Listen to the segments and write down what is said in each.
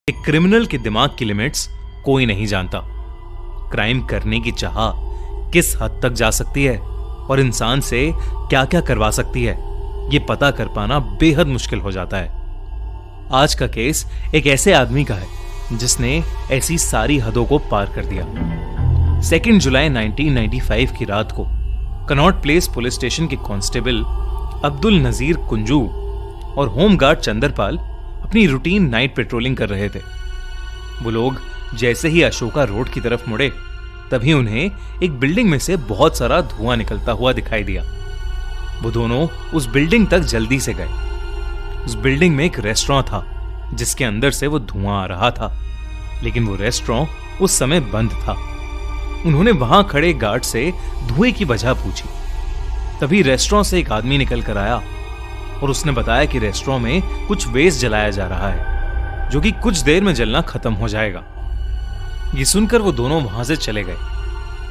एक क्रिमिनल के दिमाग की लिमिट्स कोई नहीं जानता। क्राइम करने की चाह किस हद तक जा सकती है और इंसान से क्या क्या करवा सकती है, यह पता कर पाना बेहद मुश्किल हो जाता है। आज का केस एक ऐसे आदमी का है जिसने ऐसी सारी हदों को पार कर दिया। 2 जुलाई 1995 की रात को कनॉट प्लेस पुलिस स्टेशन के कांस्टेबल अब्दुल नजीर कुंजू और होमगार्ड चंदरपाल अपनी रूटीन नाइट पेट्रोलिंग कर रहे थे। वो लोग जैसे ही अशोका रोड की तरफ मुड़े तभी उन्हें एक बिल्डिंग में से बहुत सारा धुआं निकलता हुआ दिखाई दिया। वो दोनों उस बिल्डिंग तक जल्दी से गए। उस बिल्डिंग में एक रेस्टोरेंट था जिसके अंदर से वो धुआं आ रहा था, लेकिन वो रेस्टोरेंट उस समय बंद था। उन्होंने वहां खड़े गार्ड से धुएं की वजह पूछी। तभी रेस्टोरेंट से एक आदमी निकल कर आया और उसने बताया कि रेस्टोरेंट में कुछ वेस्ट जलाया जा रहा है जो कि कुछ देर में जलना खत्म हो जाएगा। ये सुनकर वो दोनों वहां से चले गए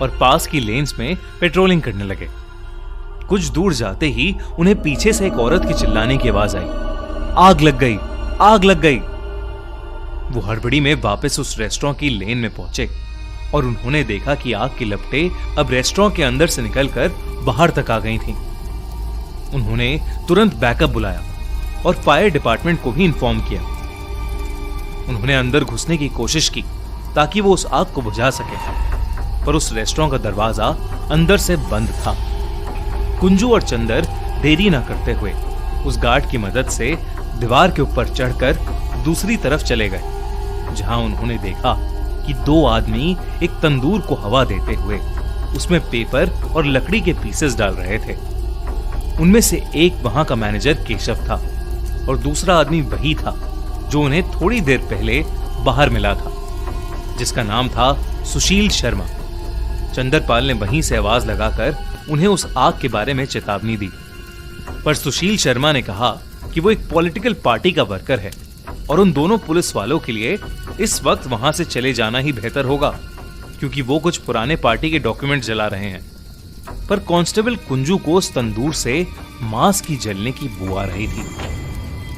और पास की लेन्स में पेट्रोलिंग करने लगे। कुछ दूर जाते ही उन्हें पीछे से एक औरत की चिल्लाने की आवाज आई, आग लग गई, आग लग गई। वो हड़बड़ी में वापस उस रेस्टोरेंट की लेन में पहुंचे और उन्होंने देखा कि आग की लपटें अब रेस्टोरेंट के अंदर से निकलकर बाहर तक आ गई थीं। उन्होंने तुरंत बैकअप बुलाया और फायर डिपार्टमेंट को भी इन्फॉर्म किया। उन्होंने अंदर घुसने की कोशिश की ताकि वो उस आग को बुझा सके, पर उस रेस्टोरेंट का दरवाजा अंदर से बंद था। कुंजू और चंदर देरी न करते हुए उस गार्ड की मदद से दीवार के ऊपर चढ़कर दूसरी तरफ चले गए, जहां उन्होंने देखा कि 2 आदमी एक तंदूर को हवा देते हुए उसमें पेपर और लकड़ी के पीसेस डाल रहे थे। उनमें से एक वहां का मैनेजर केशव था और दूसरा आदमी वही था जो उन्हें थोड़ी देर पहले बाहर मिला था, जिसका नाम था सुशील शर्मा। चंदरपाल ने वहीं से आवाज लगाकर उन्हें उस आग के बारे में चेतावनी दी, पर सुशील शर्मा ने कहा कि वो एक पॉलिटिकल पार्टी का वर्कर है और उन दोनों पुलिस वालों के लिए इस वक्त वहां से चले जाना ही बेहतर होगा, क्योंकि वो कुछ पुराने पार्टी के डॉक्यूमेंट जला रहे हैं। पर कांस्टेबल कुंजू को उस तंदूर से मांस की जलने की बू आ रही थी।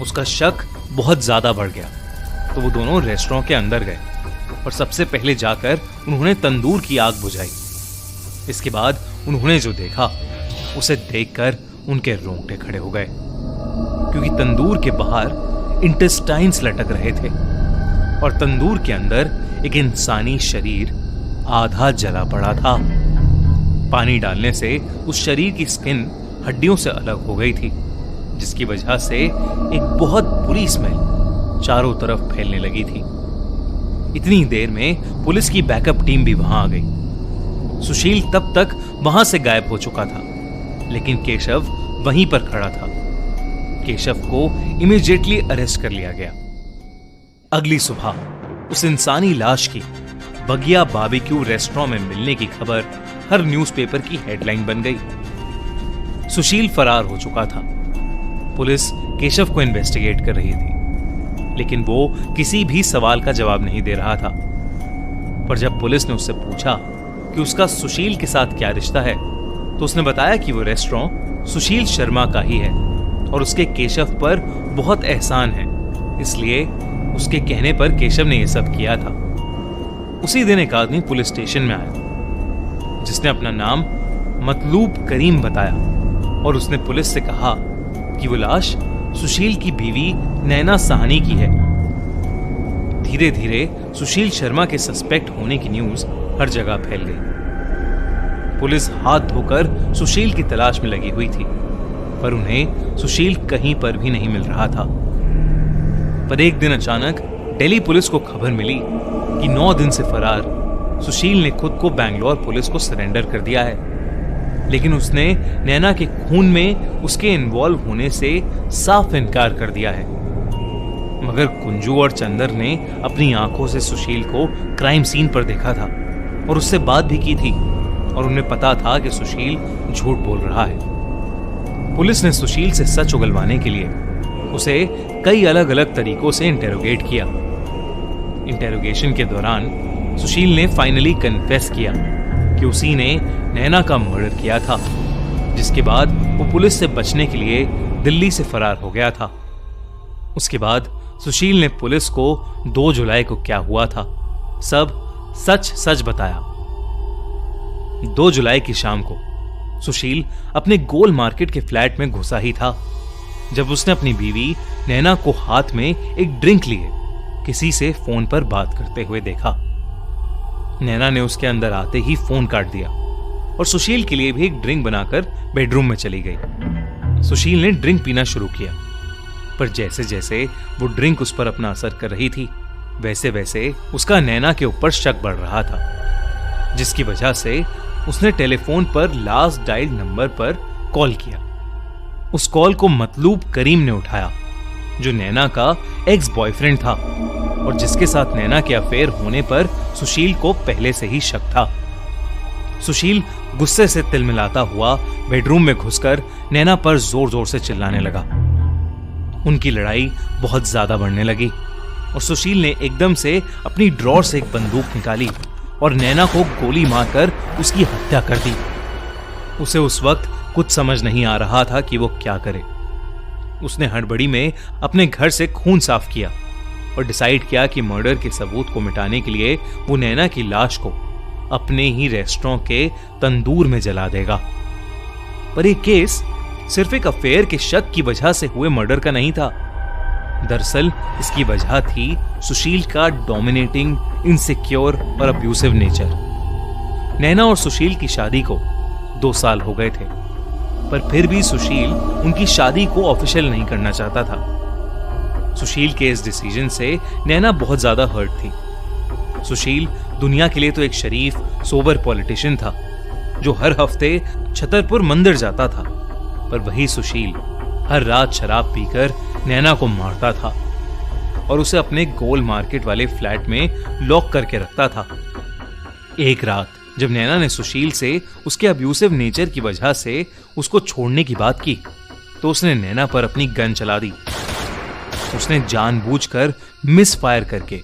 उसका शक बहुत ज्यादा बढ़ गया, तो वो दोनों रेस्टोरेंट के अंदर गए और सबसे पहले जाकर उन्होंने तंदूर की आग बुझाई। इसके बाद उन्होंने जो देखा उसे देखकर उनके रोंगटे खड़े हो गए, क्योंकि तंदूर के बाहर इंटेस्टाइन्स लटक रहे थे और तंदूर के अंदर एक इंसानी शरीर आधा जला पड़ा था। पानी डालने से उस शरीर की स्किन हड्डियों से अलग हो गई थी, जिसकी वजह से एक बहुत बुरी स्मेल चारों तरफ फैलने लगी थी। इतनी देर में पुलिस की बैकअप टीम भी वहां आ गई। सुशील तब तक वहां से गायब हो चुका था, लेकिन केशव वहीं पर खड़ा था। केशव को इमीडिएटली अरेस्ट कर लिया गया। अगली सुबह उस इंसानी लाश की बगिया बारबेक्यू रेस्टोरेंट में मिलने की खबर हर न्यूज़पेपर की हेडलाइन बन गई। सुशील फरार हो चुका था। पुलिस केशव को इन्वेस्टिगेट कर रही थी, लेकिन वो किसी भी सवाल का जवाब नहीं दे रहा था। पर जब पुलिस ने उससे पूछा कि उसका सुशील के साथ क्या रिश्ता है, तो उसने बताया कि वो रेस्टोरेंट सुशील शर्मा का ही है और उसके केशव पर बहुत एहसान है, इसलिए उसके कहने पर केशव ने यह सब किया था। उसी दिन एक आदमी पुलिस स्टेशन में आया जिसने अपना नाम मतलूब करीम बताया और उसने पुलिस से कहा कि वो लाश सुशील की बीवी नैना साहनी की है। धीरे धीरे सुशील शर्मा के सस्पेक्ट होने की न्यूज हर जगह फैल गई। पुलिस हाथ धोकर सुशील की तलाश में लगी हुई थी, पर उन्हें सुशील कहीं पर भी नहीं मिल रहा था। पर एक दिन अचानक दिल्ली पुलिस को खबर मिली कि 9 दिन से फरार सुशील ने खुद को बैंगलोर पुलिस को सरेंडर कर दिया है, लेकिन उसने नैना के खून में उसके इन्वॉल्व होने से साफ इनकार कर दिया है। मगर कुंजू और चंदर ने अपनी आंखों से सुशील को क्राइम सीन पर देखा था और उससे बात भी की थी, और उन्हें पता था कि सुशील झूठ बोल रहा है। पुलिस ने सुशील से सच उगलवाने के लिए उसे कई अलग अलग तरीकों से इंटेरोगेट किया। इंटेरोगेशन के दौरान सुशील ने फाइनली कन्फेस किया कि उसी ने नैना का मर्डर किया था, जिसके बाद वो पुलिस से बचने के लिए दिल्ली से फरार हो गया था। उसके बाद सुशील ने पुलिस को 2 जुलाई को क्या हुआ था सब सच सच बताया। 2 जुलाई की शाम को सुशील अपने गोल मार्केट के फ्लैट में घुसा ही था जब उसने अपनी बीवी नैना को हाथ में एक ड्रिंक लिए किसी से फोन पर बात करते हुए देखा। नैना ने उसके अंदर आते ही फोन काट दिया और सुशील के लिए भी एक ड्रिंक बनाकर बेडरूम में चली गई। सुशील ने ड्रिंक पीना शुरू किया, पर जैसे जैसे वो ड्रिंक उस पर अपना असर कर रही थी वैसे वैसे उसका नैना के ऊपर शक बढ़ रहा था, जिसकी वजह से उसने टेलीफोन पर लास्ट डायल नंबर पर कॉल किया। उस कॉल को मतलूब करीम ने उठाया, जो नैना का एक्स बॉयफ्रेंड था और जिसके साथ नैना के अफेयर होने पर सुशील को पहले से ही शक था। सुशील गुस्से से तिलमिलाता हुआ बेडरूम में घुसकर नैना पर जोर जोर से चिल्लाने लगा। उनकी लड़ाई बहुत ज्यादा बढ़ने लगी और सुशील ने एकदम से अपनी ड्रॉर से एक बंदूक निकाली और नैना को गोली मारकर उसकी हत्या कर दी। उसे उस वक्त कुछ समझ नहीं आ रहा था कि वो क्या करे। उसने हड़बड़ी में अपने घर से खून साफ किया और डिसाइड किया कि मर्डर के सबूत को मिटाने के लिए वो नैना की लाश को अपने ही रेस्टोरेंट के तंदूर में जला देगा। पर यह केस सिर्फ एक अफेयर के शक की वजह से हुए मर्डर का नहीं था। दरअसल इसकी वजह थी सुशील का डोमिनेटिंग, इनसिक्योर और अब्यूसिव नेचर। नैना और सुशील की शादी को 2 साल हो गए थे, पर फिर भी सुशील उनकी शादी को ऑफिशियल नहीं करना चाहता था। सुशील के इस डिसीजन से नैना बहुत ज्यादा हर्ट थी। सुशील दुनिया के लिए तो एक शरीफ, सोबर पॉलिटिशियन था जो हर हफ्ते छतरपुर मंदिर जाता था, पर वही सुशील हर रात शराब पीकर नैना को मारता था और उसे अपने गोल मार्केट वाले फ्लैट में लॉक करके रखता था। एक रात जब नैना ने सुशील से उसके अब्यूसिव नेचर की वजह से उसको छोड़ने की बात की तो उसने नैना पर अपनी गन चला दी। उसने जानबूझकर मिस फायर करके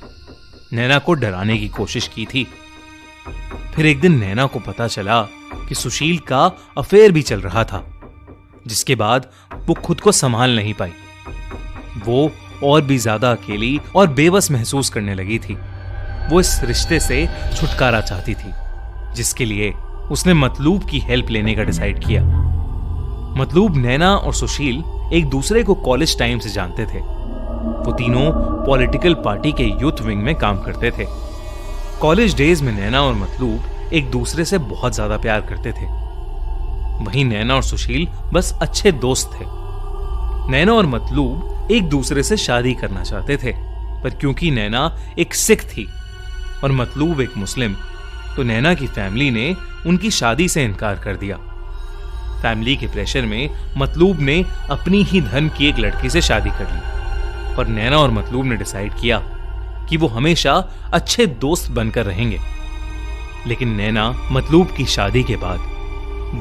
नैना को डराने की कोशिश की थी। फिर एक दिन नैना को पता चला कि सुशील का अफेयर भी चल रहा था, जिसके बाद वो खुद को संभाल नहीं पाई। वो और भी ज्यादा अकेली और बेबस महसूस करने लगी थी। वो इस रिश्ते से छुटकारा चाहती थी, जिसके लिए उसने मतलूब की हेल्प लेने का डिसाइड किया। मतलूब नैना और सुशील एक दूसरे को कॉलेज टाइम से जानते थे। वो तीनों पॉलिटिकल पार्टी के यूथ विंग में काम करते थे। कॉलेज डेज में नैना और मतलूब एक दूसरे से बहुत ज्यादा प्यार करते थे। वहीं नैना और सुशील बस अच्छे दोस्त थे। नैना और मतलूब एक दूसरे से शादी करना चाहते थे, पर क्योंकि नैना एक सिख थी और मतलूब एक मुस्लिम, तो नैना की फैमिली ने उनकी शादी से इनकार कर दिया। फैमिली के प्रेशर में मतलूब ने अपनी ही धर्म की एक लड़की से शादी कर ली, पर नैना और मतलूब ने डिसाइड किया कि वो हमेशा अच्छे दोस्त बनकर रहेंगे। लेकिन नैना मतलूब की शादी के बाद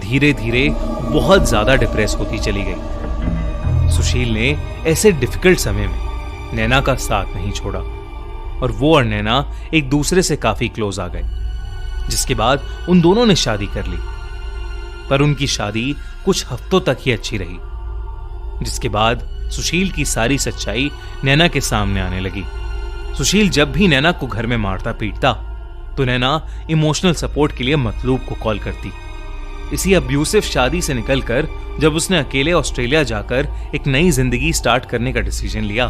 धीरे धीरे बहुत ज्यादा डिप्रेस होती चली गई। सुशील ने ऐसे डिफिकल्ट समय में नैना का साथ नहीं छोड़ा और वो और नैना एक दूसरे से काफी क्लोज आ गए, जिसके बाद उन दोनों ने शादी कर ली। पर उनकी शादी कुछ हफ्तों तक ही अच्छी रही, जिसके बाद सुशील की सारी सच्चाई नैना के सामने आने लगी। सुशील जब भी नैना को घर में मारता पीटता तो नैना इमोशनल सपोर्ट के लिए मतलूब को कॉल करती। इसी अब्यूसिव शादी से निकलकर जब उसने अकेले ऑस्ट्रेलिया जाकर एक नई जिंदगी स्टार्ट करने का डिसीजन लिया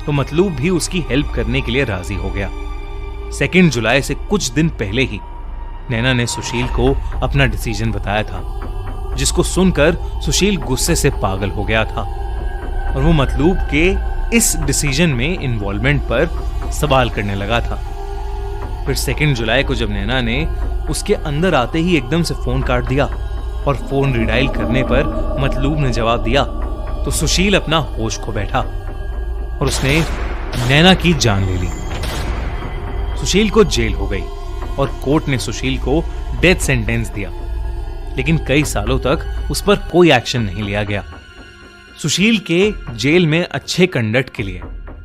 तो मतलूब भी उसकी हेल्प करने के लिए राजी हो गया। 2 जुलाई से कुछ दिन पहले ही नैना ने सुशील को अपना डिसीजन बताया था, जिसको सुनकर सुशील गुस्से से पागल हो गया था और वो मतलूब के इस डिसीजन में इन्वॉल्वमेंट पर सवाल करने लगा था। फिर 2 जुलाई को जब नैना ने उसके अंदर आते ही एकदम से फोन काट दिया और फोन रिडायल करने पर मतलूब ने जवाब दिया तो सुशील अपना होश खो बैठा और उसने नैना की जान ले ली। सुशील को जेल हो गई और कोर्ट ने सुशील को डेथ सेंटेंस दिया, लेकिन कई सालों तक उस पर कोई एक्शन नहीं लिया गया। सुशील के जेल में अच्छे कंडक्ट के लिए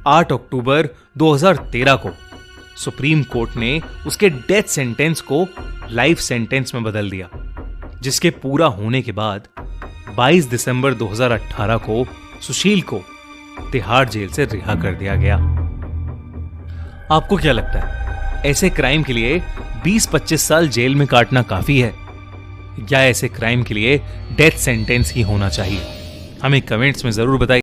8 अक्टूबर 2013 को सुप्रीम कोर्ट ने उसके डेथ सेंटेंस को लाइफ सेंटेंस में बदल दिया, जिसके पूरा होने के बाद 22 दिसंबर 2018 को सुशील को तिहाड़ जेल से रिहा कर दिया गया। आपको क्या लगता है, ऐसे क्राइम के लिए 20-25 साल जेल में काटना काफी है, या ऐसे क्राइम के लिए डेथ सेंटेंस ही होना चाहिए? हमें कमेंट्स में जरूर बताइए।